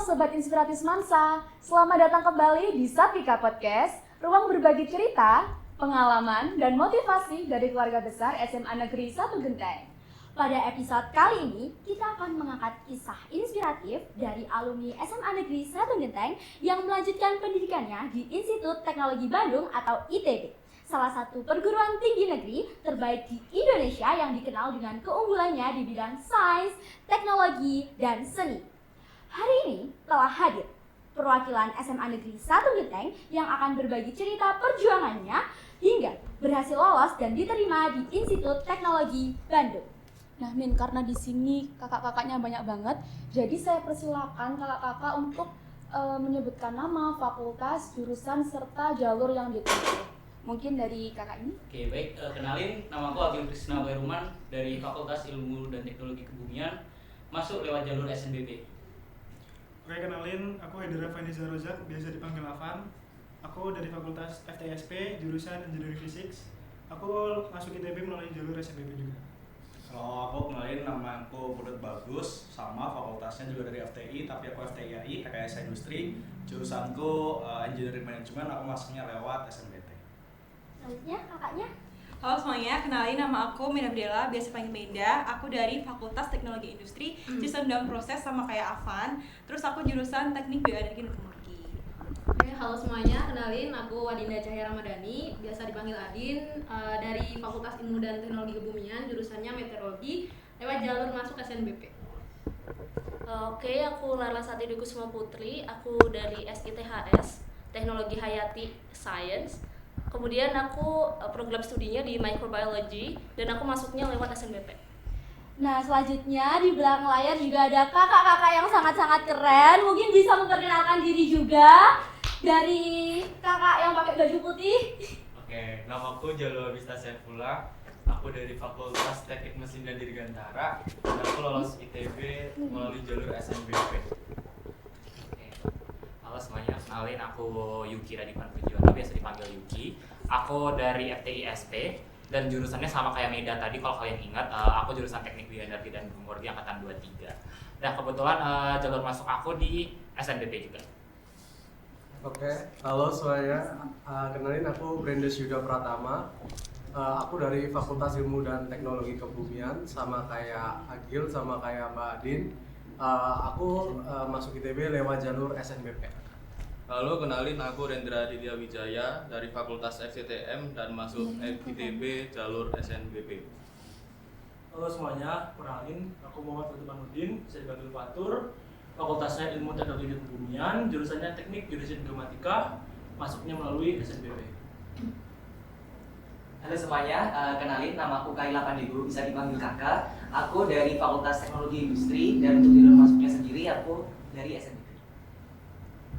Sobat Inspiratif Mansa, selamat datang kembali di Sapika Podcast, ruang berbagi cerita, pengalaman, dan motivasi dari keluarga besar SMA Negeri 1 Genteng. Pada episode kali ini, kita akan mengangkat kisah inspiratif dari alumni SMA Negeri 1 Genteng yang melanjutkan pendidikannya di Institut Teknologi Bandung atau ITB, salah satu perguruan tinggi negeri terbaik di Indonesia yang dikenal dengan keunggulannya di bidang sains, teknologi, dan seni. Hari ini telah hadir perwakilan SMA Negeri 1 Genteng yang akan berbagi cerita perjuangannya hingga berhasil lolos dan diterima di Institut Teknologi Bandung. Nah, Min, karena di sini kakak-kakaknya banyak banget, jadi saya persilakan kakak-kakak untuk menyebutkan nama, fakultas, jurusan, serta jalur yang ditempuh. Mungkin dari kakak ini? Oke, baik. Kenalin, nama aku Agil Krisna Bairuman dari Fakultas Ilmu dan Teknologi Kebumian, masuk lewat jalur SNBP. Oke, kenalin, aku Hedera Vanessa Rozak, biasa dipanggil Avan. Aku dari Fakultas FTSP, jurusan Engineering Physics. Aku masuk ITB melalui jalur SNBP juga. Kalau aku kenalin, nama aku Pudut Bagus, sama fakultasnya juga dari FTI, tapi aku FTIAI, Rekayasa Industri. Jurusanku Engineering Management, aku masuknya lewat SNBT. Selanjutnya kakaknya? Halo semuanya, kenalin nama aku Mina Bdela, biasa panggil Menda. Aku dari Fakultas Teknologi Industri, sistem dan proses sama kayak Avan. Terus aku jurusan Teknik Bioenergi dan Teknologi. Oke, halo semuanya, kenalin aku Adinda Cahya Ramadhani, biasa dipanggil Adin, dari Fakultas Ilmu dan Teknologi Kebumian, jurusannya Meteorologi, lewat jalur masuk SNBP. Oke, aku Lara Sati Kusuma Putri, aku dari SITHS, Teknologi Hayati Science. Kemudian aku program studinya di Microbiology dan aku masuknya lewat SNBP. Nah, selanjutnya di belakang layar juga ada kakak-kakak yang sangat-sangat keren. Mungkin bisa memperkenalkan diri juga dari kakak yang pakai baju putih. Oke, nama aku Jalwa Bista Saifullah. Aku dari Fakultas Teknik Mesin dan Dirgantara dan aku lolos ITB melalui jalur SNBP. Halo semuanya, kenalin aku Yuki Radipan Pujiwana, biasa dipanggil Yuki. Aku dari FTISP dan jurusannya sama kayak Meda tadi, kalau kalian ingat, aku jurusan Teknik Bioenergi dan Teknologi angkatan 23. Nah, kebetulan jalur masuk aku di SNBP juga. Oke, halo semuanya. Kenalin aku Brandes Yuda Pratama. Aku dari Fakultas Ilmu dan Teknologi Kebumian, sama kayak Agil, sama kayak Mbak Adin. Aku masuk ITB lewat jalur SNBP. Lalu kenalin, aku Rendra Aditya Wijaya dari Fakultas FCTM dan masuk ITB jalur SNBP. Halo semuanya, kenalin, aku Muhammad Fathurmanuddin, bisa dipanggil Fatur. Fakultasnya Ilmu Teknologi dan Kebumian, jurusannya Teknik Jurusan Informatika, masuknya melalui SNBP. Halo semuanya, kenalin, nama aku Kaila Pandego, bisa dipanggil kakak. Aku dari Fakultas Teknologi Industri dan untuk jalur masuknya sendiri aku dari SNBP.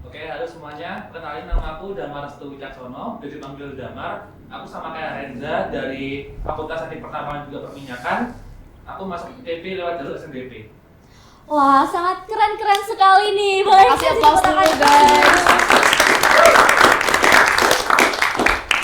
Oke, halo semuanya, kenalin, nama aku Damar Restu Wicaksono, bisa dipanggil Damar. Aku sama kayak Renza dari Fakultas Teknik Pertambangan juga Perminyakan. Aku masuk ITB lewat jalur SNBP. Wah, sangat keren-keren sekali nih. Boleh kasih aplaus dulu, guys.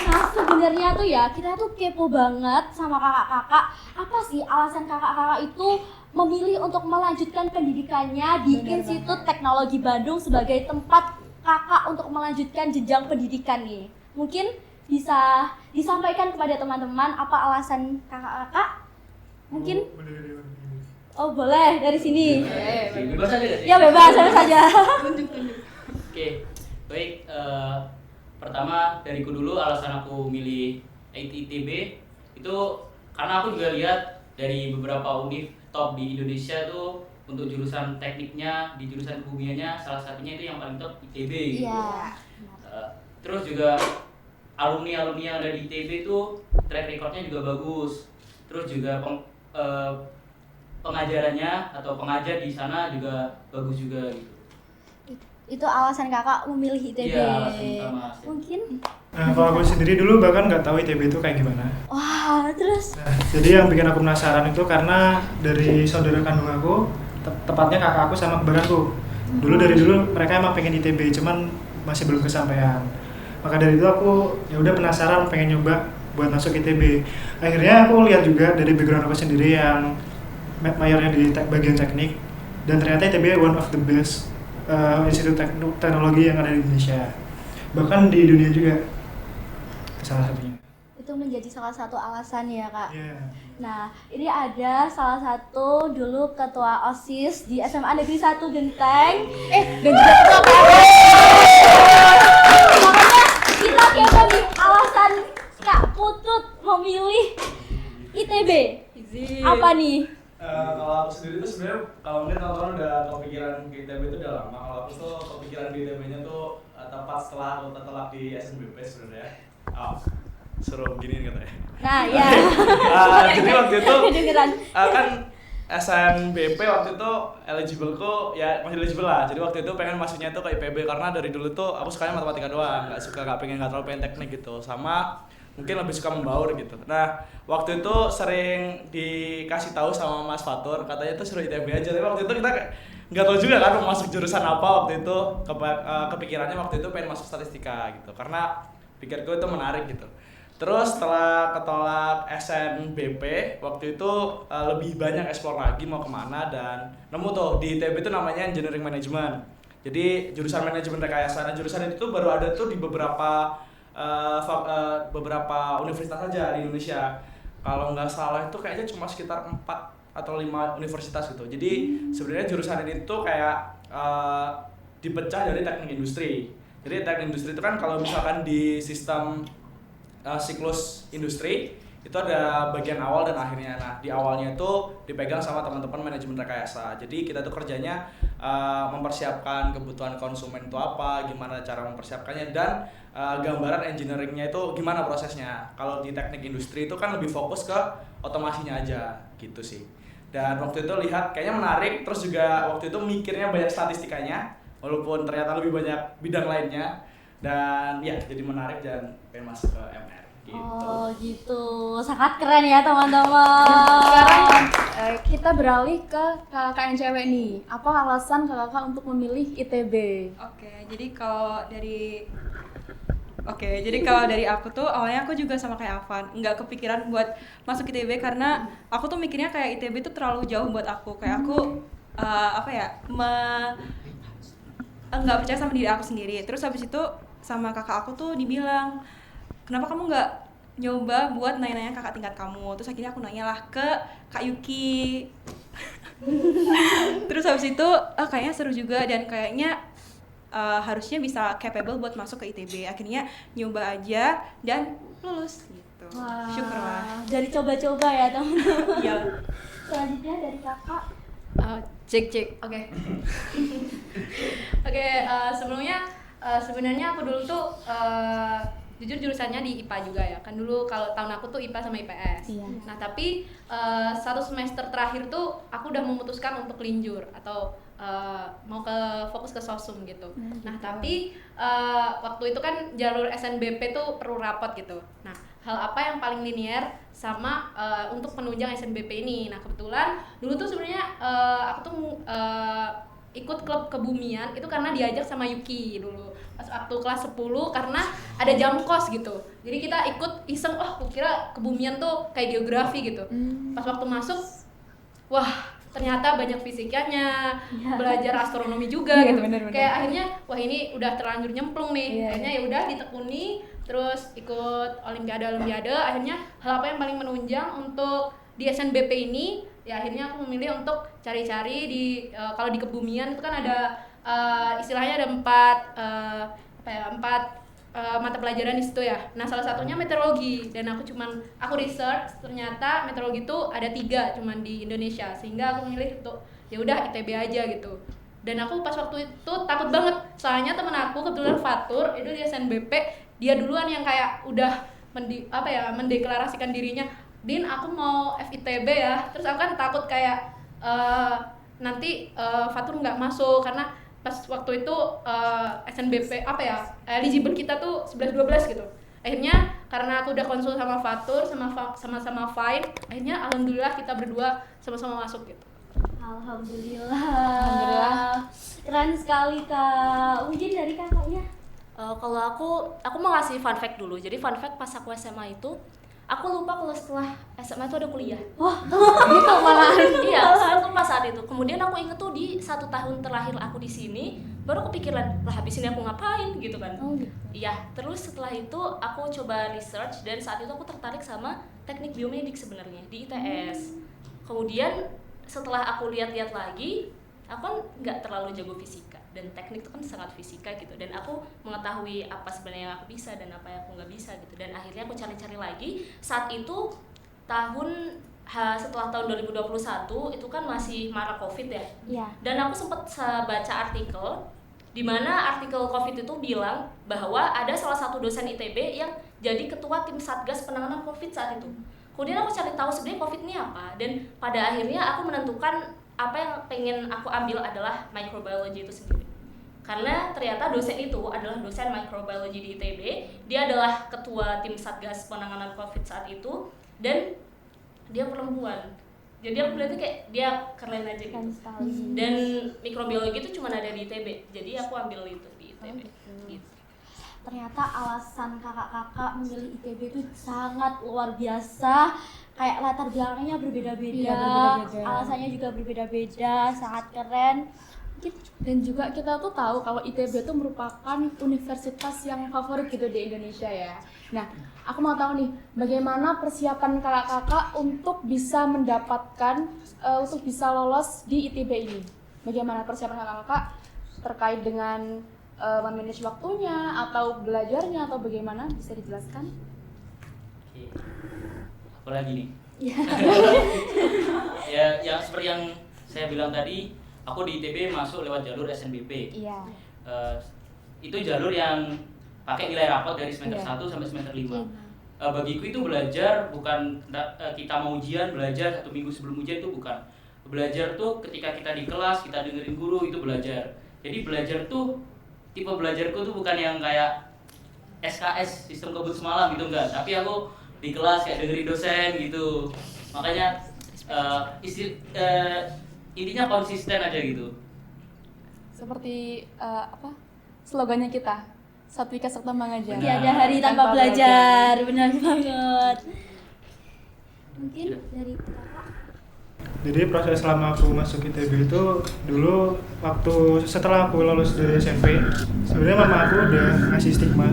Nah, sebenarnya tuh ya, kita tuh kepo banget sama kakak-kakak. Apa sih alasan kakak-kakak itu memilih untuk melanjutkan pendidikannya di Institut Teknologi Bandung sebagai tempat kakak untuk melanjutkan jenjang pendidikan nih? Mungkin bisa disampaikan kepada teman-teman apa alasan kakak-kakak? Mungkin? Oh, boleh dari sini. Bebas aja sih? Ya, bebas saja. Oke, baik. Pertama dariku dulu, alasan aku milih ITB itu karena aku juga lihat dari beberapa univ top di Indonesia tuh untuk jurusan tekniknya, di jurusan kebumiannya salah satunya itu yang paling top ITB gitu. Iya. Terus juga alumni-alumni yang ada di ITB tuh track recordnya juga bagus. Terus juga pengajarannya atau pengajar di sana juga bagus juga gitu. Itu alasan kakak memilih ITB. Iya, alasan utama. Mungkin? Nah, kalau aku sendiri dulu bahkan nggak tahu ITB itu kayak gimana. Wah, terus? Nah, jadi yang bikin aku penasaran itu karena dari saudara kandung aku, tepatnya kakak aku sama kembaranku. Dulu mereka emang pengen ITB, cuman masih belum kesampaian. Maka dari itu aku ya udah penasaran, pengen nyoba buat masuk ITB. Akhirnya aku lihat juga dari background aku sendiri yang mayornya di bagian teknik, dan ternyata ITB one of the best institut teknologi yang ada di Indonesia, bahkan di dunia juga, salah satunya. Itu menjadi salah satu alasan ya Kak. Yeah. Nah, ini ada salah satu dulu ketua OSIS di SMA Negeri 1 Genteng. Dan juga ketua Makanya kita kepo nih alasan Kak Putut memilih ITB. Apa nih? Kalau aku sendiri tuh sebenarnya kalau mungkin teman-teman udah kepikiran ke ITB itu udah lama. Kalau aku tuh kepikiran di ITB-nya tuh tepat setelah aku tertelak di SNBP sebenarnya. Suruh gini katanya. Nah, ya. Jadi waktu itu Kedengeran. kan SNBP waktu itu masih eligible lah. Jadi waktu itu pengen masuknya itu ke IPB karena dari dulu tuh aku sukanya matematika doang, nggak terlalu pengen teknik gitu. Sama mungkin lebih suka membaur gitu. Nah, waktu itu sering dikasih tahu sama Mas Fatur, katanya tuh suruh ITB aja. Tapi waktu itu kita nggak tahu juga kan mau masuk jurusan apa waktu itu. Kepikirannya waktu itu pengen masuk statistika gitu. Karena pikirku itu menarik gitu. Terus setelah ketolak SNBP, waktu itu lebih banyak explore lagi mau kemana dan nemu tuh di ITB itu namanya Engineering Management. Jadi jurusan manajemen rekayasa. Nah, jurusan itu baru ada tuh di beberapa universitas saja di Indonesia. Kalau nggak salah itu kayaknya cuma sekitar 4 atau 5 universitas gitu. Jadi sebenarnya jurusan ini tuh kayak dipecah dari teknik industri. Jadi teknik industri itu kan kalau misalkan di sistem siklus industri itu ada bagian awal dan akhirnya. Nah, di awalnya itu dipegang sama teman-teman manajemen rekayasa. Jadi kita tuh kerjanya mempersiapkan kebutuhan konsumen itu apa, gimana cara mempersiapkannya, dan gambaran engineeringnya itu gimana prosesnya. Kalau di teknik industri itu kan lebih fokus ke otomasinya aja gitu sih. Dan waktu itu lihat kayaknya menarik, terus juga waktu itu mikirnya banyak statistikanya, walaupun ternyata lebih banyak bidang lainnya. Dan ya jadi menarik dan pengen masuk ke MR gitu. Oh gitu, sangat keren ya teman-teman. Sekarang kita beralih ke kakak yang cewek nih. Apa alasan kakak untuk memilih ITB? Jadi kalau dari aku tuh awalnya aku juga sama kayak Afan, nggak kepikiran buat masuk ITB karena aku tuh mikirnya kayak ITB tuh terlalu jauh buat aku. Kayak aku nggak percaya sama diri aku sendiri. Terus habis itu sama kakak aku tuh dibilang, kenapa kamu nggak nyoba buat nanya-nanya kakak tingkat kamu. Terus akhirnya aku nanya lah ke Kak Yuki. Terus habis itu kayaknya seru juga dan kayaknya harusnya bisa capable buat masuk ke ITB. Akhirnya nyoba aja dan lulus gitu. Wah, syukurlah. dari coba-coba ya teman-teman. Iya. Selanjutnya dari kakak. Cek. Oke. Sebenarnya aku dulu tuh jujur jurusannya di IPA juga ya. Kan dulu kalau tahun aku tuh IPA sama IPS. Iya. Nah, tapi satu semester terakhir tuh aku udah memutuskan untuk linjur atau mau fokus ke sosum gitu. Nah, tapi waktu itu kan jalur SNBP tuh perlu rapot gitu. Nah, hal apa yang paling linear sama untuk penunjang SNBP ini. Nah, kebetulan dulu tuh sebenarnya aku tuh ikut klub kebumian itu karena diajak sama Yuki dulu pas waktu kelas 10 karena ada jam kos gitu. Jadi kita ikut iseng, aku kira kebumian tuh kayak geografi gitu. Pas waktu masuk, wah ternyata banyak fisikanya, belajar astronomi juga gitu. Bener. Kayak akhirnya wah ini udah terlanjur nyemplung nih. Akhirnya ya udah ditekuni, terus ikut olimpiade. Akhirnya hal apa yang paling menunjang untuk di SNBP ini, ya akhirnya aku memilih untuk cari-cari di kalau di kebumian itu kan ada istilahnya ada 4 mata pelajaran di situ ya. Nah, salah satunya meteorologi dan aku research ternyata meteorologi itu ada 3 cuman di Indonesia, sehingga aku memilih untuk ya udah ITB aja gitu. Dan aku pas waktu itu takut banget, soalnya temen aku kebetulan Fatur itu di SNBP, dia duluan yang kayak udah mendeklarasikan dirinya, Din aku mau FITB ya. Terus aku kan takut kayak nanti Fatur nggak masuk karena pas waktu itu SNBP eligible kita tuh 11-12 gitu. Akhirnya karena aku udah konsul sama Fatur sama Fine, akhirnya alhamdulillah kita berdua sama-sama masuk gitu. Alhamdulillah. Keren sekali Kak. Mungkin dari kakaknya. Kalau aku mau ngasih fun fact dulu. Jadi fun fact pas aku SMA itu aku lupa kalau setelah SMA itu ada kuliah. Wah, gitu malahan. Iya, aku lupa saat itu. Kemudian aku inget tuh di 1 tahun terakhir aku di sini baru kepikiran lah habis ini aku ngapain gitu kan. Oh gitu. Iya, terus setelah itu aku coba research dan saat itu aku tertarik sama teknik biomedik sebenarnya di ITS. Kemudian setelah aku lihat-lihat lagi, aku kan nggak terlalu jago fisika dan teknik itu kan sangat fisika gitu, dan aku mengetahui apa sebenarnya yang aku bisa dan apa yang aku nggak bisa gitu, dan akhirnya aku cari-cari lagi. Saat itu setelah tahun 2021 itu kan masih marak COVID ya. Iya. Dan aku sempat baca artikel di mana artikel COVID itu bilang bahwa ada salah satu dosen ITB yang jadi ketua tim Satgas penanganan COVID saat itu. Kemudian aku cari tahu sebenarnya COVID ini apa, dan pada akhirnya aku menentukan apa yang pengen aku ambil adalah microbiology itu sendiri. Karena ternyata dosen itu adalah dosen microbiology di ITB, dia adalah ketua tim Satgas penanganan COVID saat itu, dan dia perempuan. Jadi aku lihatnya kayak dia keren aja gitu. Dan mikrobiologi itu cuma ada di ITB, jadi aku ambil itu di ITB. Gitu. Ternyata alasan kakak-kakak memilih ITB itu sangat luar biasa. Kayak latar belakangnya berbeda-beda, alasannya juga berbeda-beda, sangat keren. Dan juga kita tuh tahu kalau ITB itu merupakan universitas yang favorit gitu di Indonesia ya. Nah, aku mau tahu nih, bagaimana persiapan kakak-kakak untuk bisa mendapatkan, untuk bisa lolos di ITB ini? Bagaimana persiapan kakak-kakak terkait dengan memanage waktunya atau belajarnya atau bagaimana, bisa dijelaskan? Oke. Apa lagi nih? Iya. Ya, yang seperti yang saya bilang tadi, aku di ITB masuk lewat jalur SNBP. Iya. Itu jalur yang pakai nilai rapot dari semester Iya. 1 sampai semester 5. Bagiku itu belajar bukan kita mau ujian, belajar 1 minggu sebelum ujian itu bukan. Belajar tuh ketika kita di kelas, kita dengerin guru, itu belajar. Jadi belajar tuh, tipe belajarku tuh bukan yang kayak SKS, sistem kebut semalam gitu, enggak. Tapi aku di kelas kayak dengerin dosen gitu. Makanya intinya konsisten aja gitu. Seperti slogannya kita, Satwika Serta Mengajar. Benar. Tiada hari tanpa belajar, benar banget. Mungkin dari kakak. Jadi proses selama aku masuk ITB itu dulu setelah aku lulus dari SMP, sebenarnya mama aku udah ngasih stigma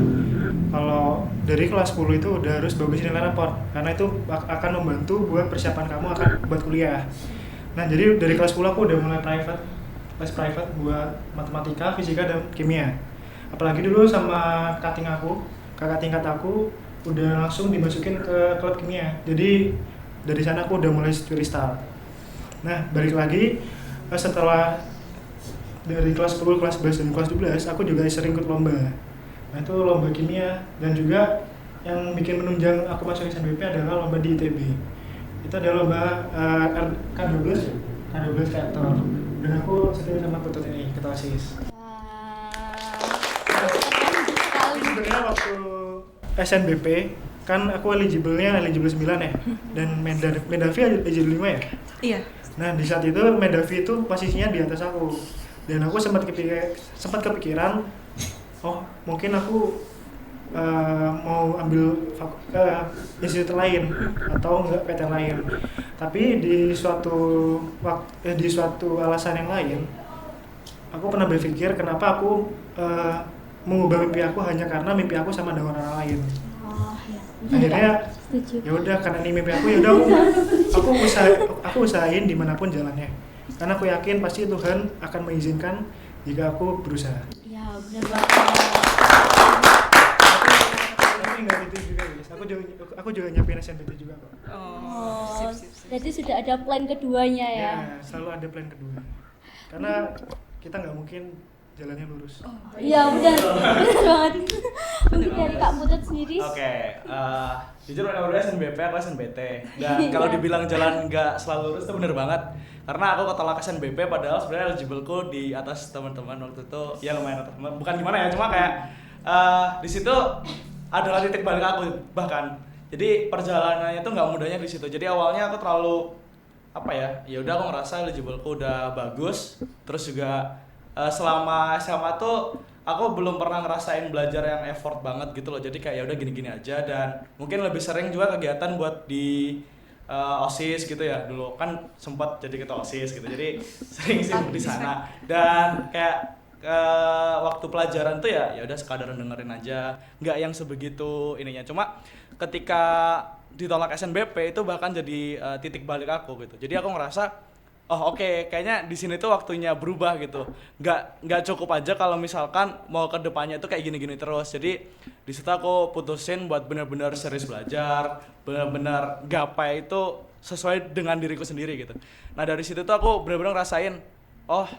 kalau dari kelas 10 itu udah harus bagus nilai raport, karena itu akan membantu buat persiapan kamu akan buat kuliah. Nah, jadi dari kelas 10 aku udah mulai les private buat matematika, fisika, dan kimia. Apalagi dulu sama kakak tingkat aku udah langsung dimasukin ke klub kimia. Jadi dari sana aku udah mulai curi start. Nah, balik lagi setelah dari kelas 10, kelas 11, dan kelas 12 aku juga sering ikut lomba. Nah, itu lomba kimia, dan juga yang bikin menunjang aku masuk SNBP adalah lomba di ITB. Itu ada lomba K12 reaktor, dan aku sering sama Putut ini, ketua OSIS. Sebenarnya waktu SNBP kan aku eligible 9 ya, dan Mendavi eligible 5 ya. Iya. Nah, di saat itu Mendavi itu posisinya di atas aku, dan aku sempat kepikiran, oh mungkin aku mau ambil institut lain atau enggak PTN lain. Tapi di suatu alasan yang lain, aku pernah berpikir kenapa aku mengubah mimpi aku hanya karena mimpi aku sama dengan orang lain. Oh, ya. Akhirnya ya udah, karena ini mimpi aku, ya udah aku usahain dimanapun jalannya, karena aku yakin pasti Tuhan akan mengizinkan jika aku berusaha. Ya, benar banget. Tapi nggak gitu juga guys, aku juga nyiapin SNBP juga kok. Oh, berarti sudah ada plan keduanya ya? Ya, selalu ada plan kedua, karena kita nggak mungkin jalannya lurus. Iya, benar banget. Mungkin dari Kak Putut sendiri. Oke, jujur kalau udah SNBP, aku SNBT. Dan kalau dibilang jalan nggak selalu lurus itu bener banget. Karena aku ketolak SNBP padahal sebenarnya eligible-ku di atas teman-teman waktu itu. Ya lumayan atas, bukan gimana ya, cuma kayak di situ adalah titik balik aku bahkan. Jadi perjalanannya tuh nggak mudahnya di situ. Jadi awalnya aku terlalu ya udah aku ngerasa eligible-ku udah bagus. Terus juga selama SMA tuh aku belum pernah ngerasain belajar yang effort banget gitu loh. Jadi kayak ya udah gini-gini aja, dan mungkin lebih sering juga kegiatan buat di OSIS gitu ya. Dulu kan sempat jadi ketua OSIS gitu. Jadi sering sibuk di sana. Dan kayak waktu pelajaran tuh ya udah sekadar dengerin aja, nggak yang sebegitu ininya. Cuma ketika ditolak SNBP itu bahkan jadi titik balik aku gitu. Jadi aku ngerasa oke, kayaknya di sini tuh waktunya berubah gitu. Nggak cukup aja kalau misalkan mau ke depannya itu kayak gini-gini terus. Jadi di situ aku putusin buat benar-benar serius belajar, benar-benar gapai itu sesuai dengan diriku sendiri gitu. Nah dari situ tuh aku benar-benar ngerasain,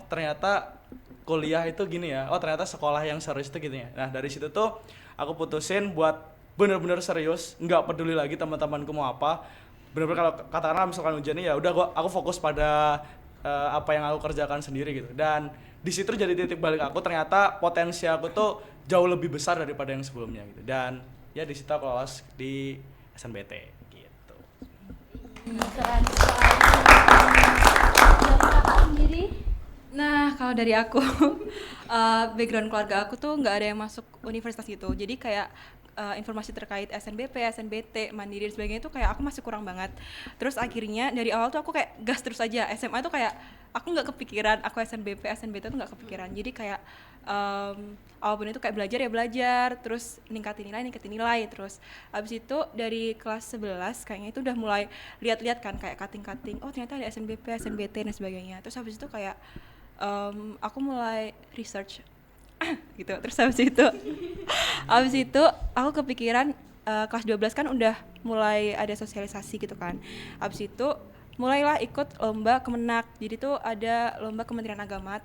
ternyata kuliah itu gini ya. Ternyata sekolah yang serius itu gini ya. Nah dari situ tuh aku putusin buat benar-benar serius, nggak peduli lagi teman-temanku mau apa. Benar-benar kalau katakanlah misalkan ujiannya ya udah aku fokus pada apa yang aku kerjakan sendiri gitu. Dan di situ jadi titik balik aku, ternyata potensi aku tuh jauh lebih besar daripada yang sebelumnya gitu. Dan ya di situ aku lolos di SNBT gitu. Keren sekali. Dari kakak sendiri? Nah, kalau dari aku, background keluarga aku tuh nggak ada yang masuk universitas gitu. Jadi kayak informasi terkait SNBP, SNBT, Mandiri dan sebagainya itu kayak aku masih kurang banget. Terus akhirnya dari awal tuh aku kayak gas terus aja. SMA tuh kayak aku nggak kepikiran aku SNBP, SNBT tuh nggak kepikiran. Jadi kayak apapun itu kayak belajar ya belajar, terus ningkatin nilai. Terus abis itu dari kelas 11 kayaknya itu udah mulai lihat-lihat kan kayak cutting. Oh ternyata ada SNBP, SNBT dan sebagainya. Terus abis itu kayak aku mulai research gitu. Terus habis itu aku kepikiran kelas 12 kan udah mulai ada sosialisasi gitu kan. Habis itu mulailah ikut lomba Kemenak. Jadi tuh ada lomba Kementerian Agama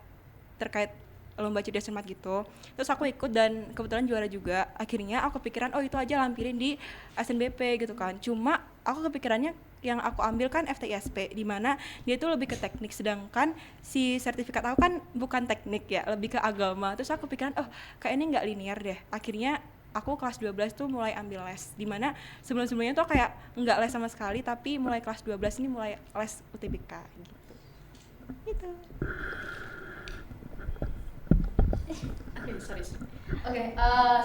terkait lomba cerdas cermat gitu. Terus aku ikut dan kebetulan juara juga. Akhirnya aku kepikiran itu aja lampirin di SNBP gitu kan. Cuma aku kepikirannya yang aku ambil kan FTISP, di mana dia tuh lebih ke teknik, sedangkan si sertifikat aku kan bukan teknik ya, lebih ke agama. Terus aku pikiran kayak ini nggak linear deh. Akhirnya aku kelas 12 tuh mulai ambil les, di mana sebelum-sebelumnya tuh kayak nggak les sama sekali, tapi mulai kelas 12 ini mulai les UTBK gitu.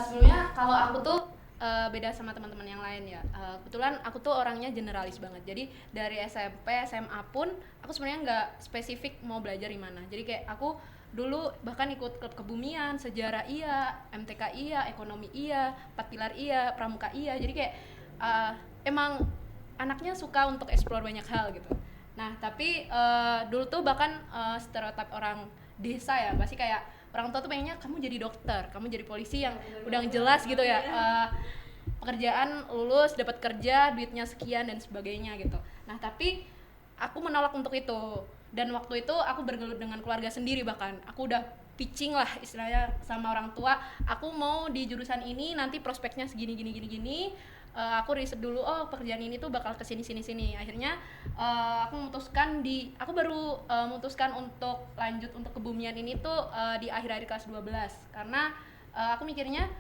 Sebelumnya kalau aku tuh beda sama teman-teman yang lain ya. Kebetulan aku tuh orangnya generalis banget. Jadi dari SMP, SMA pun aku sebenarnya nggak spesifik mau belajar di mana. Jadi kayak aku dulu bahkan ikut klub kebumian, sejarah iya, MTK iya, ekonomi iya, 4 pilar iya, pramuka iya. Jadi kayak emang anaknya suka untuk explore banyak hal gitu. Nah tapi dulu tuh bahkan stereotip orang desa ya, pasti kayak orang tua tuh pengennya kamu jadi dokter, kamu jadi polisi yang udah jelas gitu ya, pekerjaan lulus dapat kerja, duitnya sekian dan sebagainya gitu. Nah tapi aku menolak untuk itu, dan waktu itu aku bergelut dengan keluarga sendiri, bahkan aku udah pitching lah istilahnya sama orang tua, aku mau di jurusan ini nanti prospeknya segini gini. Aku riset dulu, pekerjaan ini tuh bakal kesini. Akhirnya aku baru memutuskan untuk lanjut untuk kebumian ini tuh di akhir-akhir kelas 12, karena aku mikirnya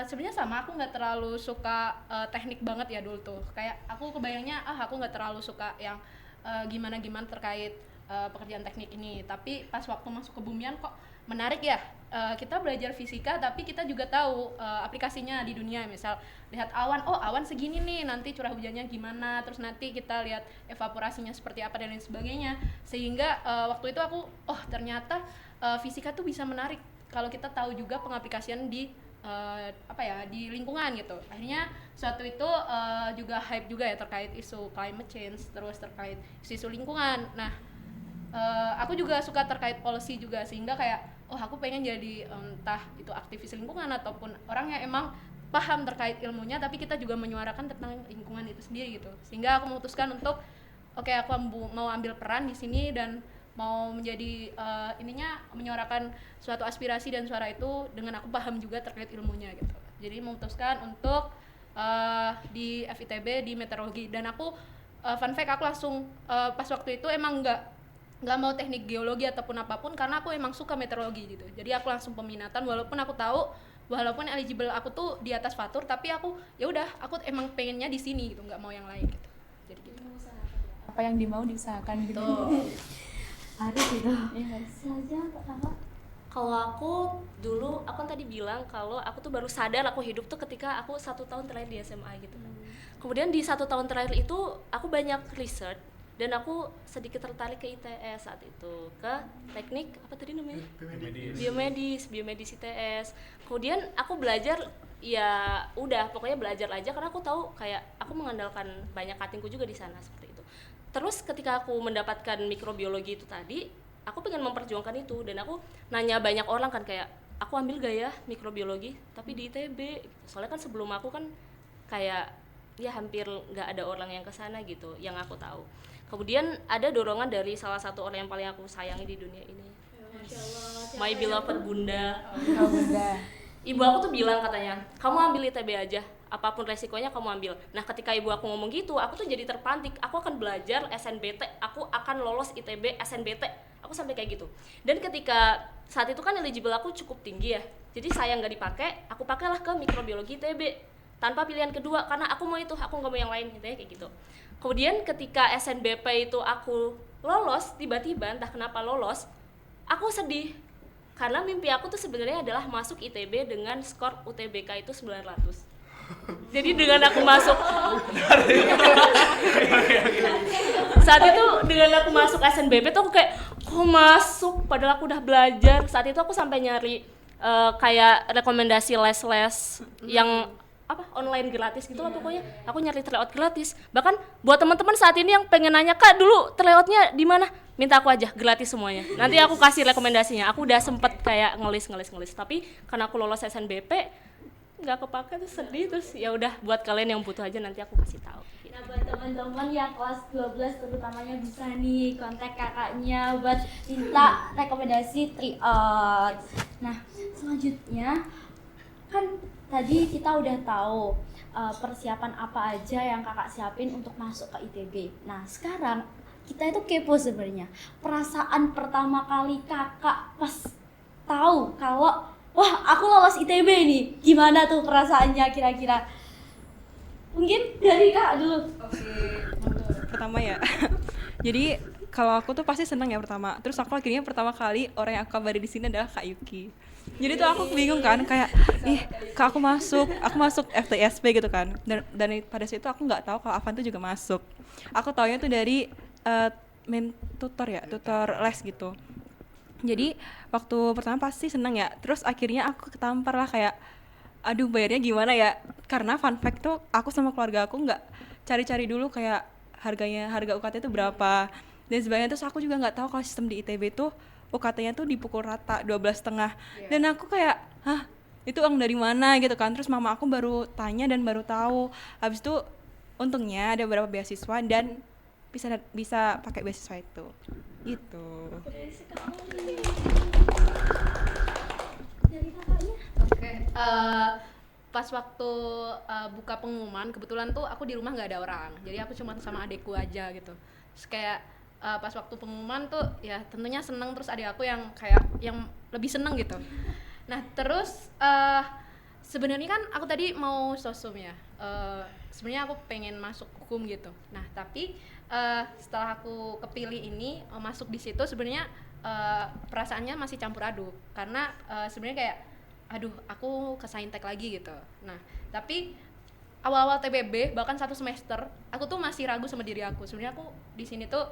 sebenarnya sama, aku nggak terlalu suka teknik banget ya dulu tuh. Kayak aku kebayangnya aku nggak terlalu suka yang gimana terkait pekerjaan teknik ini. Tapi pas waktu masuk kebumian kok menarik ya. Kita belajar fisika tapi kita juga tahu aplikasinya di dunia. Misal lihat awan segini nih, nanti curah hujannya gimana, terus nanti kita lihat evaporasinya seperti apa dan lain sebagainya. Sehingga waktu itu aku ternyata fisika tuh bisa menarik kalau kita tahu juga pengaplikasian di di lingkungan gitu. Akhirnya suatu itu juga hype juga ya terkait isu climate change, terus terkait isu lingkungan. Nah aku juga suka terkait policy juga, sehingga kayak aku pengen jadi entah itu aktivis lingkungan ataupun orang yang emang paham terkait ilmunya, tapi kita juga menyuarakan tentang lingkungan itu sendiri gitu. Sehingga aku memutuskan untuk aku mau ambil peran di sini dan mau menjadi menyuarakan suatu aspirasi dan suara itu dengan aku paham juga terkait ilmunya gitu. Jadi memutuskan untuk di FITB di meteorologi, dan aku fun fact aku langsung pas waktu itu emang nggak mau teknik geologi ataupun apapun, karena aku emang suka meteorologi gitu. Jadi aku langsung peminatan, walaupun aku tahu walaupun eligible aku tuh di atas Fatur, tapi aku ya udah aku emang pengennya di sini gitu, nggak mau yang lain gitu. Jadi gitu. Apa yang dimau diusahakan gitu. Harus gitu. Iya, saja Kakak. Kalau aku dulu, aku kan tadi bilang kalau aku tuh baru sadar aku hidup tuh ketika aku 1 tahun terakhir di SMA gitu kan. Kemudian di 1 tahun terakhir itu aku banyak research dan aku sedikit tertarik ke ITS saat itu, ke teknik apa tadi namanya? Biomedis ITS. Kemudian aku belajar, ya udah pokoknya belajar aja karena aku tahu kayak aku mengandalkan banyak katingku juga di sana seperti itu. Terus ketika aku mendapatkan mikrobiologi itu tadi, aku pengen memperjuangkan itu dan aku nanya banyak orang kan kayak aku ambil gak ya mikrobiologi tapi di ITB. Soalnya kan sebelum aku kan kayak ya hampir nggak ada orang yang kesana gitu yang aku tahu. Kemudian ada dorongan dari salah satu orang yang paling aku sayangi di dunia ini. Masya Allah, My beloved Bunda. Bunda. Ibu aku tuh bilang katanya, kamu ambil ITB aja, apapun resikonya kamu ambil. Nah ketika ibu aku ngomong gitu, aku tuh jadi terpantik. Aku akan belajar SNBT, aku akan lolos ITB SNBT. Aku sampai kayak gitu. Dan ketika saat itu kan eligible aku cukup tinggi ya, jadi sayang nggak dipakai, aku pakailah ke mikrobiologi ITB tanpa pilihan kedua karena aku mau itu, aku nggak mau yang lain, gitu ya, kayak gitu. Kemudian ketika SNBP itu aku lolos, tiba-tiba entah kenapa lolos, aku sedih karena mimpi aku tuh sebenarnya adalah masuk ITB dengan skor UTBK itu 900. Jadi dengan aku masuk saat itu dengan aku masuk SNBP tuh aku kayak kok masuk padahal aku udah belajar. Saat itu aku sampai nyari kayak rekomendasi les-les yang apa online gratis gitu lah pokoknya. Aku nyari tryout gratis. Bahkan buat teman-teman saat ini yang pengen nanya, "Kak, dulu tryoutnya di mana?" Minta aku aja gratis semuanya. Nanti aku kasih rekomendasinya. Aku udah sempet kayak ngelis. Tapi karena aku lolos SNBP nggak kepake tuh sedih, terus ya udah buat kalian yang butuh aja nanti aku kasih tahu. Nah buat teman-teman yang kelas 12 terutamanya bisa nih kontak kakaknya buat minta rekomendasi tryout. Nah selanjutnya kan tadi kita udah tahu persiapan apa aja yang kakak siapin untuk masuk ke ITB. Nah sekarang kita itu kepo sebenarnya. Perasaan pertama kali kakak pas tahu kalau wah aku lolos ITB nih, gimana tuh perasaannya kira-kira? Mungkin dari kak dulu. Pertama ya. Jadi kalau aku tuh pasti seneng ya pertama. Terus aku akhirnya pertama kali orang yang aku kabari di sini adalah Kak Yuki. Jadi tuh aku bingung kan kayak Kak aku masuk FTSP gitu kan. Dan pada saat itu aku nggak tahu kalau Avan tuh juga masuk. Aku taunya tuh dari main tutor les gitu. Jadi waktu pertama pasti seneng ya. Terus akhirnya aku ketampar lah kayak aduh bayarnya gimana ya. Karena fun fact tuh aku sama keluarga aku nggak cari-cari dulu kayak harga UKT itu berapa dan sebagainya. Terus aku juga nggak tahu kalau sistem di ITB tuh UKT-nya tuh dipukul rata 12,5 dan aku kayak hah itu uang dari mana gitu kan. Terus mama aku baru tanya dan baru tahu. Habis itu untungnya ada beberapa beasiswa dan bisa pakai beasiswa itu gitu. Oke, pas waktu buka pengumuman kebetulan tuh aku di rumah nggak ada orang, jadi aku cuma sama adekku aja gitu. Terus kayak pas waktu pengumuman tuh ya tentunya seneng, terus adik aku yang kayak yang lebih seneng gitu. Nah terus sebenarnya kan aku tadi mau sosum ya, sebenarnya aku pengen masuk hukum gitu. Nah tapi setelah aku kepilih ini masuk di situ sebenarnya perasaannya masih campur aduk karena sebenarnya kayak aduh aku ke saintek lagi gitu. Nah tapi awal-awal TBB bahkan 1 semester aku tuh masih ragu sama diri aku. Sebenarnya aku di sini tuh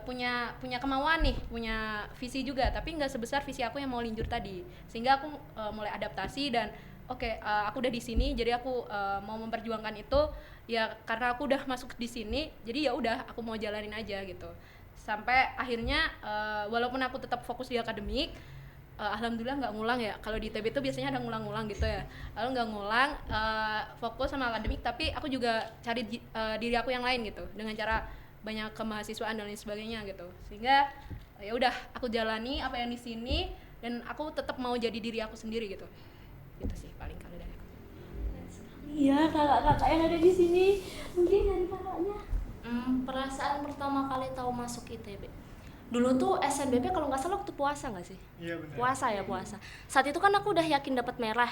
punya kemauan nih, punya visi juga, tapi nggak sebesar visi aku yang mau linjur tadi. Sehingga aku mulai adaptasi dan aku udah di sini, jadi aku mau memperjuangkan itu ya karena aku udah masuk di sini, jadi ya udah aku mau jalanin aja gitu. Sampai akhirnya walaupun aku tetap fokus di akademik, alhamdulillah nggak ngulang ya. Kalau di ITB itu biasanya ada ngulang-ngulang gitu ya. Lalu nggak ngulang, fokus sama akademik, tapi aku juga cari diri aku yang lain gitu dengan cara banyak kemahasiswaan dan lain sebagainya gitu. Sehingga ya udah aku jalani apa yang di sini dan aku tetap mau jadi diri aku sendiri gitu. Itu sih paling kalau dari aku. Iya, kakak-kakak yang ada di sini. Mungkin dari kakaknya. Perasaan pertama kali tahu masuk ITB. Dulu tuh SNBP kalau nggak salah waktu puasa nggak sih? Iya benar. Puasa. Saat itu kan aku udah yakin dapat merah.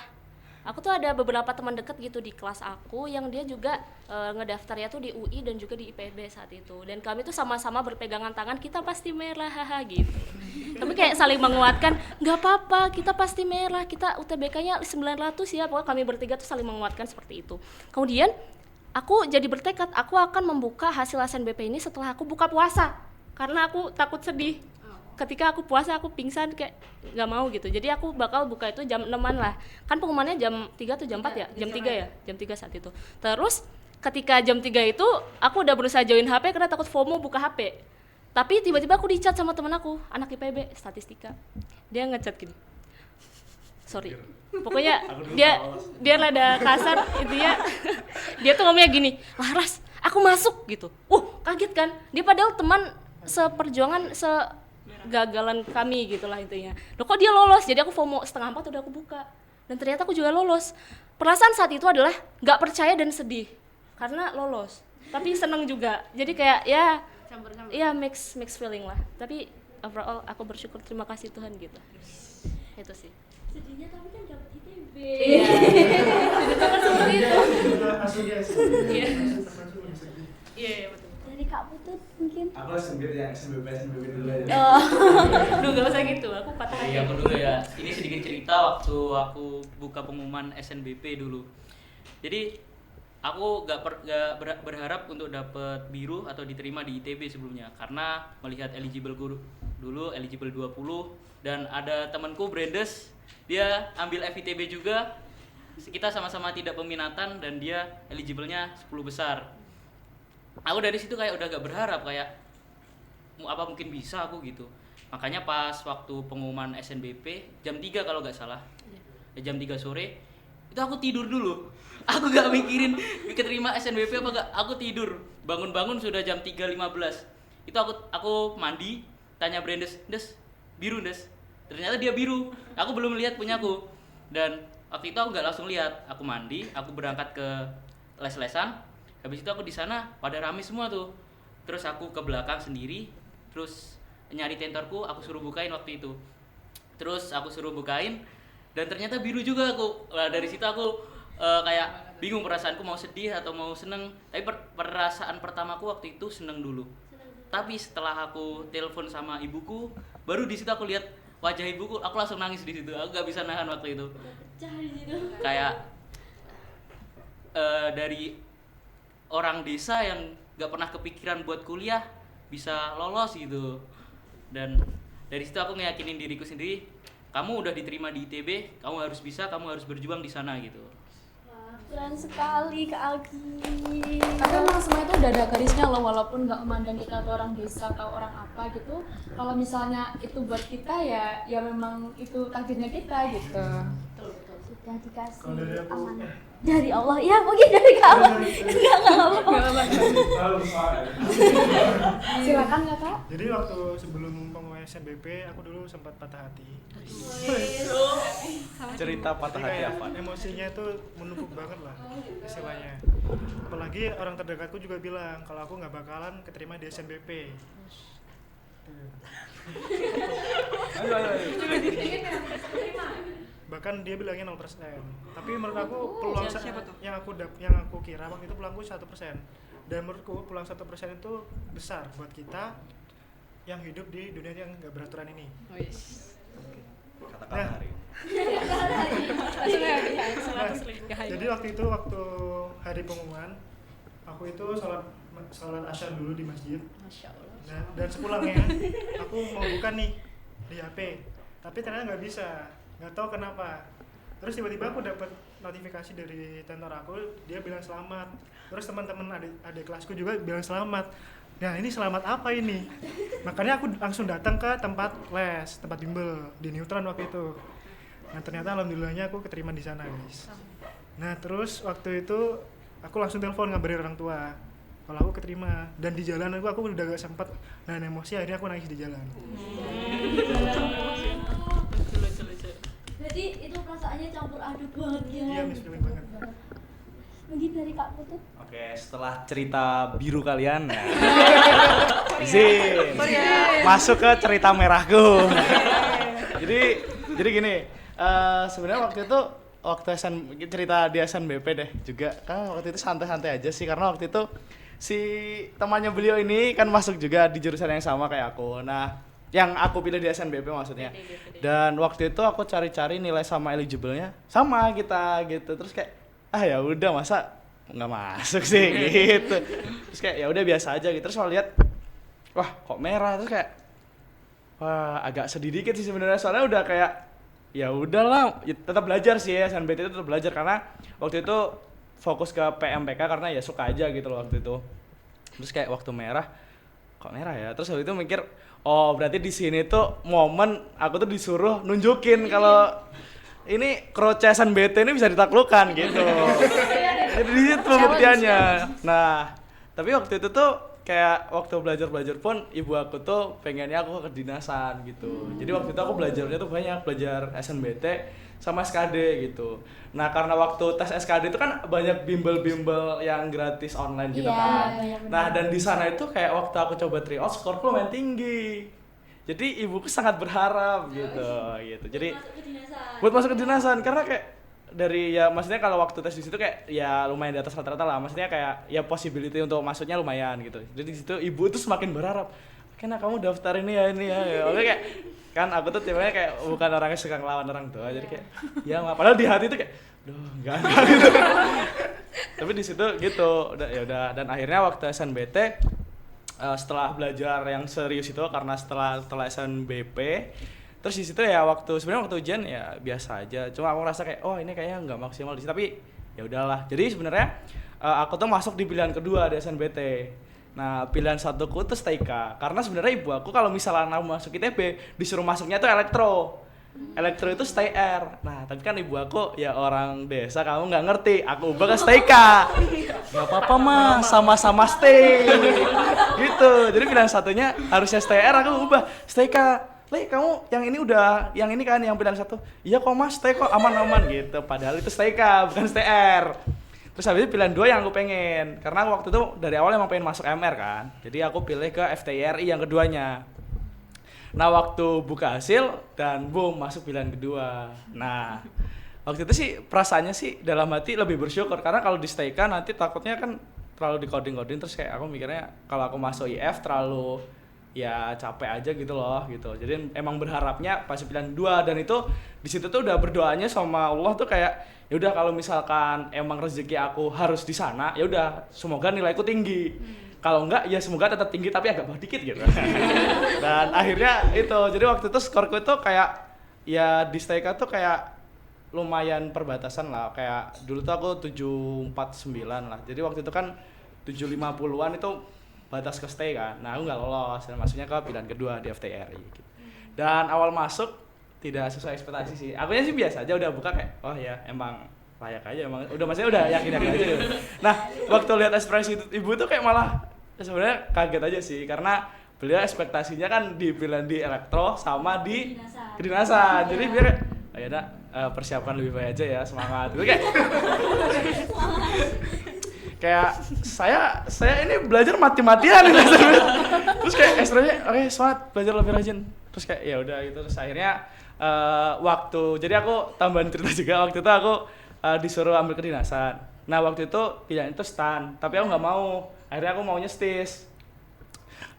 Aku tuh ada beberapa teman deket gitu di kelas aku yang dia juga ngedaftarnya tuh di UI dan juga di IPB saat itu. Dan kami tuh sama-sama berpegangan tangan, kita pasti merah haha gitu. Tapi kayak saling menguatkan, nggak apa-apa, kita pasti merah, kita UTBK-nya 900 ya. Pokoknya kami bertiga tuh saling menguatkan seperti itu. Kemudian aku jadi bertekad aku akan membuka hasil SNBP ini setelah aku buka puasa karena aku takut sedih. Ketika aku puasa aku pingsan kayak nggak mau gitu. Jadi aku bakal buka itu jam 6-an lah. Kan pengumumannya jam 3 atau jam 4 ya? Jam 3 ya? Jam 3 saat itu. Terus ketika jam 3 itu aku udah berusaha join HP karena takut FOMO buka HP. Tapi tiba-tiba aku dicat sama temen aku, anak IPB, statistika. Dia ngechat gini. Sorry. Pokoknya dia rada kasar intinya. Dia tuh ngomongnya gini, "Laras, aku masuk." gitu. Kaget kan? Dia padahal teman seperjuangan gagalan kami gitulah intinya. Loh kok dia lolos? Jadi aku FOMO 3:30 udah aku buka. Dan ternyata aku juga lolos. Perasaan saat itu adalah nggak percaya dan sedih karena lolos. Tapi seneng juga. Jadi kayak ya mix feeling lah. Tapi overall aku bersyukur, terima kasih Tuhan gitu. Itu sih. Sedihnya tapi kan dapat ITB. Iya. Itu kan seperti itu. Iya betul. Dari Kak Putut mungkin. Aku sendiri yang SNBP dulu aja. Duh gak usah gitu, aku patah hati. Iya aku dulu ya. Ini sedikit cerita waktu aku buka pengumuman SNBP dulu. Jadi aku gak berharap untuk dapat biru atau diterima di ITB sebelumnya karena melihat eligible dulu eligible 20 dan ada temanku Brandes dia ambil FITB juga. Kita sama-sama tidak peminatan dan dia eligible-nya 10 besar. Aku dari situ kayak udah gak berharap kayak apa mungkin bisa aku gitu. Makanya pas waktu pengumuman SNBP jam 3 kalau gak salah, jam 3 sore itu aku tidur dulu. Aku gak mikirin keterima SNBP apa gak, aku tidur. Bangun-bangun sudah jam 3.15. Itu aku mandi, tanya Brandes, "Des, biru Des?" Ternyata dia biru. Aku belum lihat punyaku. Dan waktu itu aku gak langsung lihat. Aku mandi, aku berangkat ke les-lesan. Habis itu aku di sana pada rame semua tuh. Terus aku ke belakang sendiri, terus nyari tentorku, aku suruh bukain waktu itu. Terus aku suruh bukain dan ternyata biru juga aku. Nah, dari situ aku kayak bingung perasaanku mau sedih atau mau seneng. Tapi perasaan pertamaku waktu itu seneng dulu. Tapi setelah aku telepon sama ibuku, baru di situ aku lihat wajah ibuku, aku langsung nangis di situ. Aku gak bisa nahan waktu itu. Kayak dari orang desa yang gak pernah kepikiran buat kuliah bisa lolos gitu. Dan dari situ aku ngeyakinin diriku sendiri, kamu udah diterima di ITB, kamu harus bisa, kamu harus berjuang di sana gitu. Keren sekali Kak Algi. Tapi memang semua itu udah ada garisnya loh, walaupun nggak memandang kita tuh orang desa atau orang apa gitu. Kalau misalnya itu buat kita ya memang itu takdirnya kita gitu. Sudah dikasih amanah dari Allah. Ya mungkin dari kamu. Enggak apa-apa. Silakan Kak. Jadi waktu sebelum pengumuman SNBP aku dulu sempat patah hati. Cerita patah hati apa? Emosinya itu menumpuk banget lah istilahnya. Apalagi orang terdekatku juga bilang kalau aku nggak bakalan keterima di SNBP. Bahkan dia bilangnya 0%. Tapi menurut aku peluang yang aku kira waktu itu peluangku 1%. Dan menurutku peluang 1% itu besar buat kita yang hidup di dunia yang nggak beraturan ini. Kata-kata hari. Jadi waktu itu waktu hari pengumuman aku itu sholat asyar dulu di masjid. Nah, dan sepulangnya aku mau buka nih di HP, tapi ternyata nggak bisa, nggak tahu kenapa. Terus tiba-tiba aku dapat notifikasi dari tentor aku, dia bilang selamat. Terus teman-teman adik kelasku juga bilang selamat. Nah ini selamat apa ini? Makanya aku langsung datang ke tempat les, tempat bimbel di Neutron waktu itu. Nah ternyata alhamdulillahnya aku keterima di sana guys. Nah terus waktu itu aku langsung telepon ngabarin orang tua kalau aku keterima, dan di jalan aku udah gak sempat nahan emosi, akhirnya aku nangis di jalan. Jadi itu perasaannya campur aduk banget ya. Iya, misfeeling banget. Mungkin dari Kak Putut. Oke, setelah cerita biru kalian ya. Izin masuk ke cerita merahku. jadi gini, sebenarnya waktu itu cerita di SNBP deh juga. Kan waktu itu santai-santai aja sih, karena waktu itu si temannya beliau ini kan masuk juga di jurusan yang sama kayak aku. Nah, yang aku pilih di SNBP maksudnya. Dan waktu itu aku cari-cari nilai sama eligible-nya sama kita gitu. Terus kayak ya udah, masa nggak masuk sih gitu. Terus kayak ya udah biasa aja gitu. Terus kalau lihat wah kok merah, terus kayak wah agak sedih dikit sih sebenarnya, soalnya udah kayak ya udahlah, ya tetap belajar sih ya, SNBT itu tetap belajar karena waktu itu fokus ke PMPK karena ya suka aja gitu loh waktu itu. Terus kayak waktu merah, kok merah ya? Terus waktu itu mikir, oh berarti di sini tuh momen aku tuh disuruh nunjukin kalau ini kroce SNBT ini bisa ditaklukkan gitu. Jadi di situ pembuktiannya. Nah, tapi waktu itu tuh kayak waktu belajar pun ibu aku tuh pengennya aku ke kedinasan gitu. Jadi waktu itu aku belajarnya tuh banyak, belajar SNBT sama SKD gitu. Nah karena waktu tes SKD itu kan banyak bimbel-bimbel yang gratis online gitu kan. Nah dan di sana itu kayak waktu aku coba tryout skorku lumayan tinggi. Jadi ibuku sangat berharap gitu. Jadi buat masuk kedinasan karena kayak dari ya maksudnya kalau waktu tes di situ kayak ya lumayan di atas rata-rata lah, maksudnya kayak ya possibility untuk masuknya lumayan gitu. Jadi di situ ibu tuh semakin berharap, "Kena kamu daftar ini ya." Oke kayak kan aku tuh tipenya kayak bukan orang yang suka ngelawan orang tua, jadi kayak ya nggak, padahal di hati tuh kayak duh enggak gitu. Tapi di situ gitu ya udah, dan akhirnya waktu SNBT setelah belajar yang serius itu karena setelah SNBP, terus di situ ya sebenarnya waktu ujian ya biasa aja, cuma aku ngerasa kayak oh ini kayaknya nggak maksimal di situ, tapi ya udahlah. Jadi sebenarnya aku tuh masuk di pilihan kedua di SNBT. Nah pilihan satuku tuh TK, karena sebenarnya ibu aku kalau misalnya aku masuk ITB disuruh masuknya tuh elektro itu stay air. Nah tapi kan ibu aku ya orang desa, kamu nggak ngerti, aku ubah ke TK. Gak apa-apa mah, sama-sama stay gitu. Jadi pilihan satunya harusnya stay air, aku ubah TK. Le, kamu yang ini udah, yang ini kan yang pilihan satu. Iya kok mas, stay kok, aman-aman gitu. Padahal itu stay K, bukan stay R. Terus habis itu pilihan 2 yang aku pengen. Karena waktu itu dari awal emang pengen masuk MR kan. Jadi aku pilih ke FTIRI yang keduanya. Nah waktu buka hasil, dan boom, masuk pilihan kedua. Nah, waktu itu sih perasaannya sih dalam hati lebih bersyukur. Karena kalau di stay K nanti takutnya kan terlalu di coding. Terus kayak aku mikirnya kalau aku masuk IF terlalu ya capek aja gitu loh gitu. Jadi emang berharapnya pas pilihan 2, dan itu di situ tuh udah berdoanya sama Allah tuh kayak ya udah kalau misalkan emang rezeki aku harus di sana, ya udah semoga nilaiku tinggi. Kalau enggak ya semoga tetap tinggi tapi agak bawah dikit gitu. Dan akhirnya itu. Jadi waktu itu skorku itu kayak ya di STK tuh kayak lumayan perbatasan lah. Kayak dulu tuh aku 749 lah. Jadi waktu itu kan 750-an itu batas ke stay kan. Nah aku nggak lolos dan masuknya ke pilihan kedua di FTRI gitu. Dan awal masuk tidak sesuai ekspektasi sih. Akunya sih biasa aja, udah buka kayak oh ya emang layak aja, emang udah maksudnya udah yakin aja gitu. Nah waktu lihat ekspresi ibu tuh kayak malah sebenarnya kaget aja sih, karena beliau ekspektasinya kan di pilihan di elektro sama di kedinasan. Jadi biar oh ya persiapkan lebih baik aja ya, semangat gitu kayak saya ini belajar mati-matian gitu. Terus kayak ekspresinya oke, semangat belajar lebih rajin. Terus kayak ya udah gitu. Terus akhirnya jadi aku tambahan cerita juga, waktu itu aku disuruh ambil kedinasan. Nah waktu itu pilihan itu STAN, tapi aku nggak mau. Akhirnya aku maunya STIS.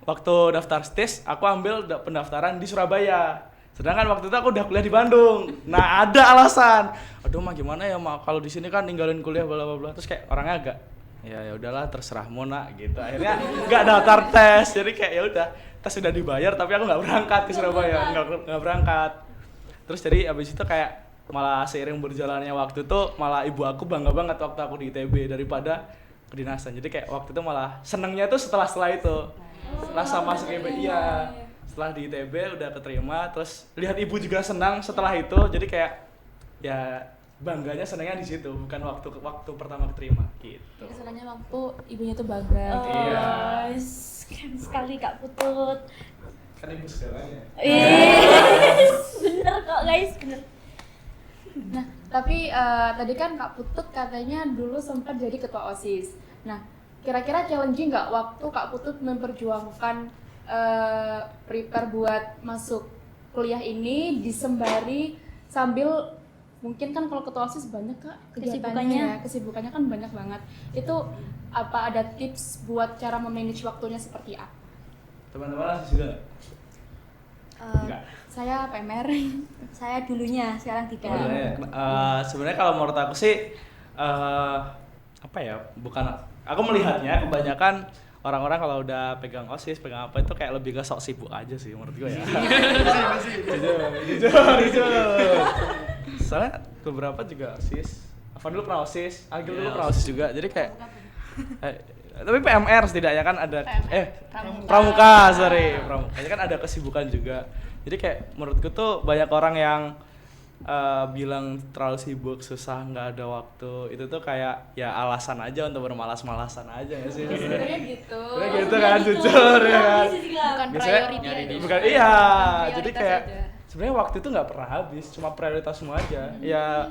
Waktu daftar STIS, aku ambil pendaftaran di Surabaya. Sedangkan waktu itu aku udah kuliah di Bandung. Nah ada alasan, aduh mah gimana ya mah kalau di sini kan ninggalin kuliah bla bla bla. Terus kayak orangnya agak ya udahlah terserahmu nak gitu. Akhirnya nggak daftar tes. Jadi kayak ya udah, tes sudah dibayar tapi aku nggak berangkat ke Surabaya, nggak berangkat. Terus jadi abis itu kayak malah seiring berjalannya waktu tuh malah ibu aku bangga banget waktu aku di ITB daripada kedinasan. Jadi kayak waktu itu malah senengnya tuh setelah itu, setelah masuk ITB. Iya, setelah di ITB udah keterima, terus lihat ibu juga senang setelah itu. Jadi kayak ya bangganya senangnya di situ, bukan waktu pertama keterima gitu. Senangnya waktu ibunya tuh bangga. Iya. Keren sekali Kak Putut. Kan ibu sekarang ya. Bener kok guys, bener. Nah, tapi tadi kan Kak Putut katanya dulu sempat jadi ketua OSIS. Nah, kira-kira challenging nggak waktu Kak Putut memperjuangkan prepare buat masuk kuliah ini disembari sambil mungkin kan kalau ketua OSIS banyak Kak kegiatannya, kesibukannya kan banyak banget. Itu apa ada tips buat cara memanage waktunya seperti apa? Teman-teman OSIS juga enggak? Saya PMR. Saya dulunya, sekarang tidak. Sebenarnya kalau menurut aku sih apa ya, bukan, aku melihatnya kebanyakan orang-orang kalau udah pegang OSIS, pegang apa itu kayak lebih ke sok sibuk aja sih menurut gue ya. Jujur. Soalnya beberapa juga OSIS. Afan dulu pernah OSIS, Agil dulu pernah OSIS juga. Jadi kayak tapi PMR setidaknya kan ada Pramuka. Jadi kan ada kesibukan juga. Jadi kayak menurutku tuh banyak orang yang bilang terlalu sibuk, susah, nggak ada waktu, itu tuh kayak ya alasan aja untuk bermalas-malasan aja nggak sih? Sebenarnya gitu. Sebenarnya gitu kan, jujur ya kan. Bukan Biasanya, priority. bukan iya. Jadi kayak sebenarnya waktu itu nggak pernah habis, cuma prioritas semua aja. Ya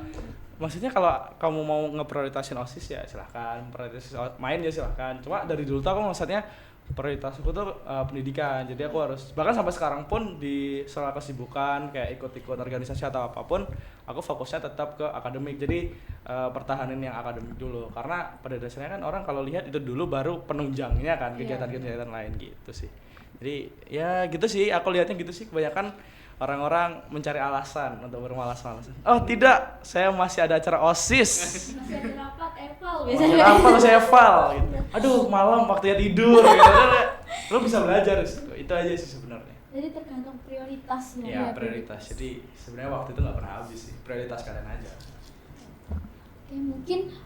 maksudnya kalau kamu mau ngeprioritasin OSIS ya silahkan, prioritasin main ya silahkan. Cuma dari dulu tuh aku maksudnya prioritasku tuh pendidikan, jadi aku harus, bahkan sampai sekarang pun di sela kesibukan kayak ikut-ikut organisasi atau apapun, aku fokusnya tetap ke akademik. Jadi pertahanin yang akademik dulu, karena pada dasarnya kan orang kalau lihat itu dulu baru penunjangnya kan kegiatan-kegiatan lain gitu sih. Jadi ya gitu sih, aku lihatnya gitu sih, kebanyakan orang-orang mencari alasan untuk bermalas-malasan. Oh tidak, saya masih ada acara OSIS. Masih ada rapat eval biasanya. Rapat masih eval gitu. Aduh, malam waktunya tidur gitu. Lo bisa belajar itu aja sih sebenarnya. Jadi tergantung prioritasnya. Ya, prioritas. Jadi sebenarnya waktu itu nggak pernah habis sih. Prioritas kalian aja. Oke, mungkin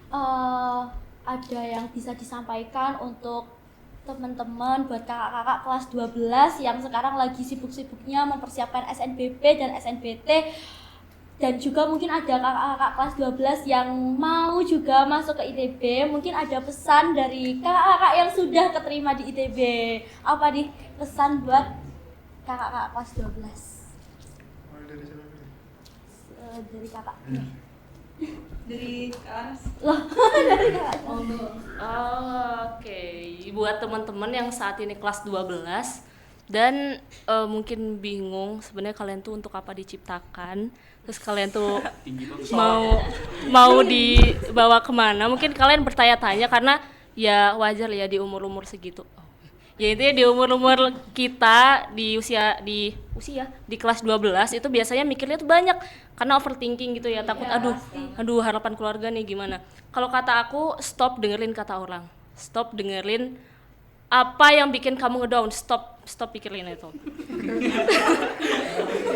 ada yang bisa disampaikan untuk teman-teman buat kakak-kakak kelas 12 yang sekarang lagi sibuk-sibuknya mempersiapkan SNBP dan SNBT, dan juga mungkin ada kakak-kakak kelas 12 yang mau juga masuk ke ITB. Mungkin ada pesan dari kakak-kakak yang sudah keterima di ITB. Apa nih pesan buat kakak-kakak kelas 12? Dari kakak. Dari kelas dari kakak. Oke, buat teman-teman yang saat ini kelas 12 dan mungkin bingung sebenarnya kalian tuh untuk apa diciptakan, terus kalian tuh mau dibawa kemana, mungkin kalian bertanya-tanya karena ya wajar ya di umur-umur segitu. Ya itu ya di umur-umur kita di usia di kelas 12 itu biasanya mikirnya tuh banyak karena overthinking gitu ya, takut aduh harapan keluarga nih gimana. Kalau kata aku, stop dengerin kata orang. Stop dengerin apa yang bikin kamu ngedown, stop pikirin itu.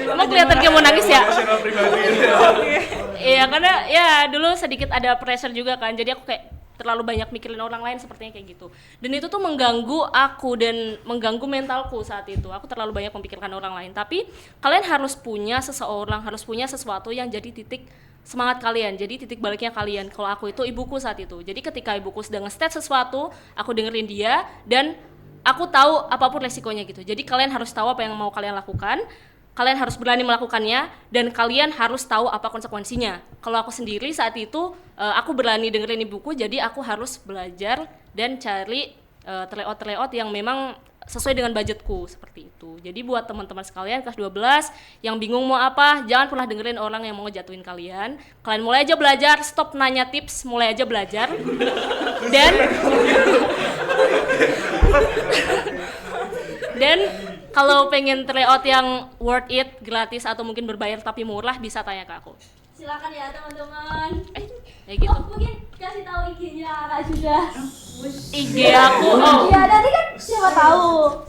Emang kelihatan kayak mau nangis ya? Iya, karena ya dulu sedikit ada pressure juga kan. Jadi aku kayak terlalu banyak mikirin orang lain sepertinya kayak gitu. Dan itu tuh mengganggu aku dan mengganggu mentalku saat itu. Aku terlalu banyak memikirkan orang lain. Tapi kalian harus punya seseorang, harus punya sesuatu yang jadi titik semangat kalian, jadi titik baliknya kalian. Kalau aku itu ibuku saat itu. Jadi ketika ibuku sedang nge-state sesuatu, aku dengerin dia dan aku tahu apapun resikonya gitu. Jadi kalian harus tahu apa yang mau kalian lakukan. Kalian harus berani melakukannya dan kalian harus tahu apa konsekuensinya. Kalau aku sendiri saat itu aku berani dengerin ibuku, jadi aku harus belajar dan cari tryout yang memang sesuai dengan budgetku seperti itu. Jadi buat teman-teman sekalian kelas 12 yang bingung mau apa, jangan pernah dengerin orang yang mau ngejatuhin kalian. Kalian mulai aja belajar, stop nanya tips, mulai aja belajar. Dan kalau pengen tryout yang worth it, gratis atau mungkin berbayar tapi murah, bisa tanya ke aku. Silakan ya teman-teman. Ya gitu. Mungkin kasih tahu IG-nya Kak juga. IG aku, Iya, nanti kan siapa tahu.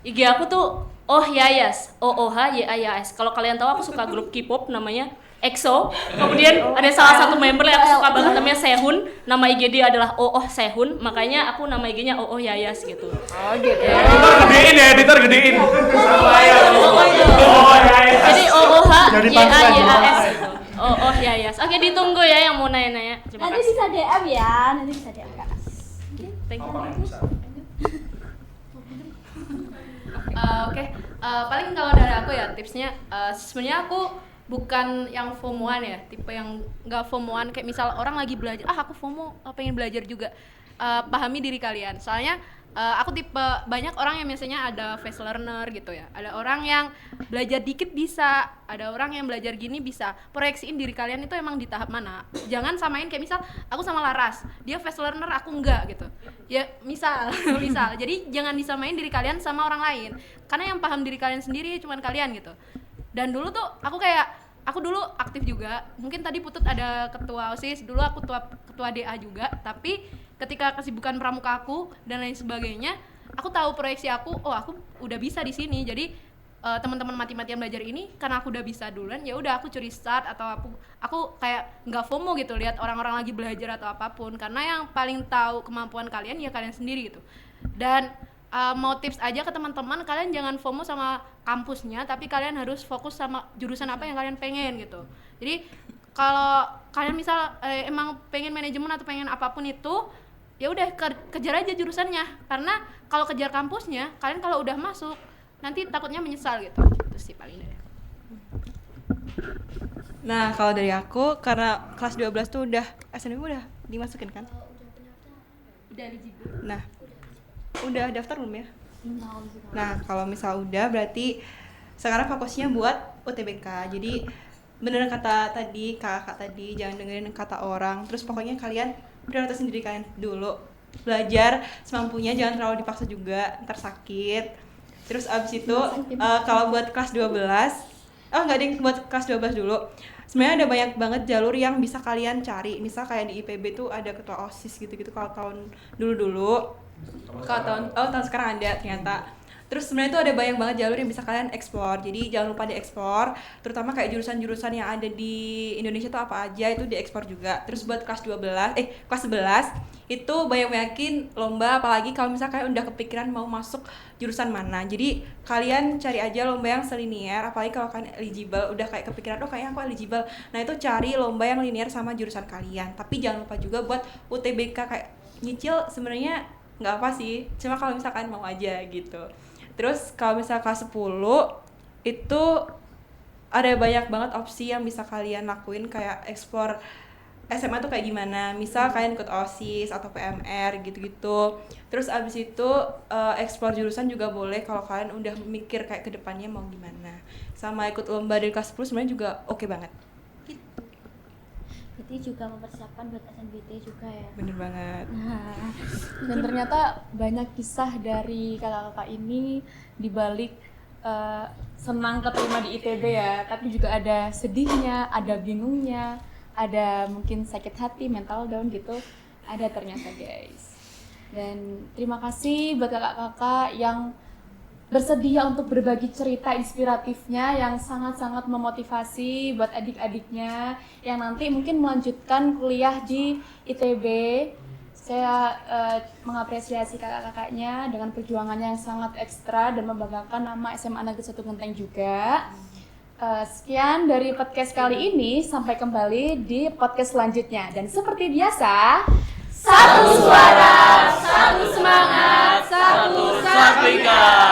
IG aku tuh Yayas, OOHYAYAS. Kalau kalian tahu aku suka grup K-pop namanya EXO. Kemudian ada salah satu member yang aku suka banget namanya Sehun. Nama IG dia adalah Sehun, makanya aku nama IG-nya Yayas gitu. Oh gitu. Editor gedein. Jadi OOHYAYAS gitu. Yayas. Oke, ditunggu ya yang mau nanya-nanya. Terima Nanti kasih. bisa DM ya, nanti bisa DM Kak. Thank you. Oke, paling kalau dari aku ya tipsnya, sebenarnya aku bukan yang FOMO-an ya, tipe yang nggak FOMO-an kayak misal orang lagi belajar, aku FOMO, pengen belajar juga. Pahami diri kalian, soalnya aku tipe banyak orang yang biasanya ada fast learner gitu ya, ada orang yang belajar dikit bisa, ada orang yang belajar gini bisa. Proyeksiin diri kalian itu emang di tahap mana, jangan samain kayak misal aku sama Laras, dia fast learner aku enggak gitu ya, misal jadi jangan disamain diri kalian sama orang lain, karena yang paham diri kalian sendiri cuman kalian gitu. Dan dulu tuh aku kayak aku dulu aktif juga. Mungkin tadi Putut ada ketua OSIS, dulu aku ketua DA juga. Tapi ketika kesibukan pramuka aku dan lain sebagainya, aku tahu proyeksi aku, aku udah bisa di sini. Jadi teman-teman mati-matian belajar ini karena aku udah bisa duluan, ya udah aku curi start atau aku kayak nggak FOMO gitu lihat orang-orang lagi belajar atau apapun, karena yang paling tahu kemampuan kalian ya kalian sendiri gitu. Dan mau tips aja ke teman-teman, kalian jangan FOMO sama kampusnya, tapi kalian harus fokus sama jurusan apa yang kalian pengen gitu. Jadi kalau kalian misal emang pengen manajemen atau pengen apapun itu, ya udah kejar aja jurusannya, karena kalau kejar kampusnya, kalian kalau udah masuk nanti takutnya menyesal gitu. Itu sih paling dari aku. Nah, kalau dari aku karena kelas 12 tuh udah SNM udah dimasukin kan? Udah eligible. Nah, udah daftar belum ya? Nah, kalau misal udah berarti sekarang fokusnya buat UTBK. Jadi bener kata tadi kakak tadi, jangan dengerin kata orang. Terus pokoknya kalian prioritas sendiri kalian dulu. Belajar semampunya, jangan terlalu dipaksa juga, ntar sakit. Terus abis itu kalau buat kelas 12, nggak deh, buat kelas 12 dulu. Sebenarnya ada banyak banget jalur yang bisa kalian cari. Misal kayak di IPB tuh ada ketua OSIS gitu-gitu kalau tahun dulu-dulu. Kalau tahun sekarang ada ternyata. Terus sebenarnya itu ada banyak banget jalur yang bisa kalian explore. Jadi jangan lupa dieksplor, terutama kayak jurusan-jurusan yang ada di Indonesia tuh apa aja itu dieksplor juga. Terus buat kelas 11 itu banyakin lomba, apalagi kalau misalnya kalian udah kepikiran mau masuk jurusan mana. Jadi kalian cari aja lomba yang selinier, apalagi kalau kalian eligible, udah kayak kepikiran kayaknya aku eligible. Nah, itu cari lomba yang linear sama jurusan kalian. Tapi jangan lupa juga buat UTBK, kayak nyicil sebenarnya nggak apa sih, cuma kalau misalkan mau aja gitu. Terus kalau misalnya kelas 10 itu ada banyak banget opsi yang bisa kalian lakuin, kayak explore SMA tuh kayak gimana. Misal kalian ikut OSIS atau PMR gitu-gitu. Terus abis itu explore jurusan juga boleh kalau kalian udah mikir kayak kedepannya mau gimana. Sama ikut lomba dari kelas 10 sebenarnya juga oke banget. Berarti juga mempersiapkan buat SNBT juga ya. Bener banget. Dan ternyata banyak kisah dari kakak-kakak ini dibalik senang keterima di ITB ya, tapi juga ada sedihnya, ada bingungnya, ada mungkin sakit hati, mental down gitu, ada ternyata guys. Dan terima kasih buat kakak-kakak yang bersedia untuk berbagi cerita inspiratifnya yang sangat-sangat memotivasi buat adik-adiknya yang nanti mungkin melanjutkan kuliah di ITB. Saya mengapresiasi kakak-kakaknya dengan perjuangannya yang sangat ekstra dan membanggakan nama SMA Negeri 1 Genteng juga. Sekian dari podcast kali ini, sampai kembali di podcast selanjutnya. Dan seperti biasa, satu suara, satu semangat, satu Sapika.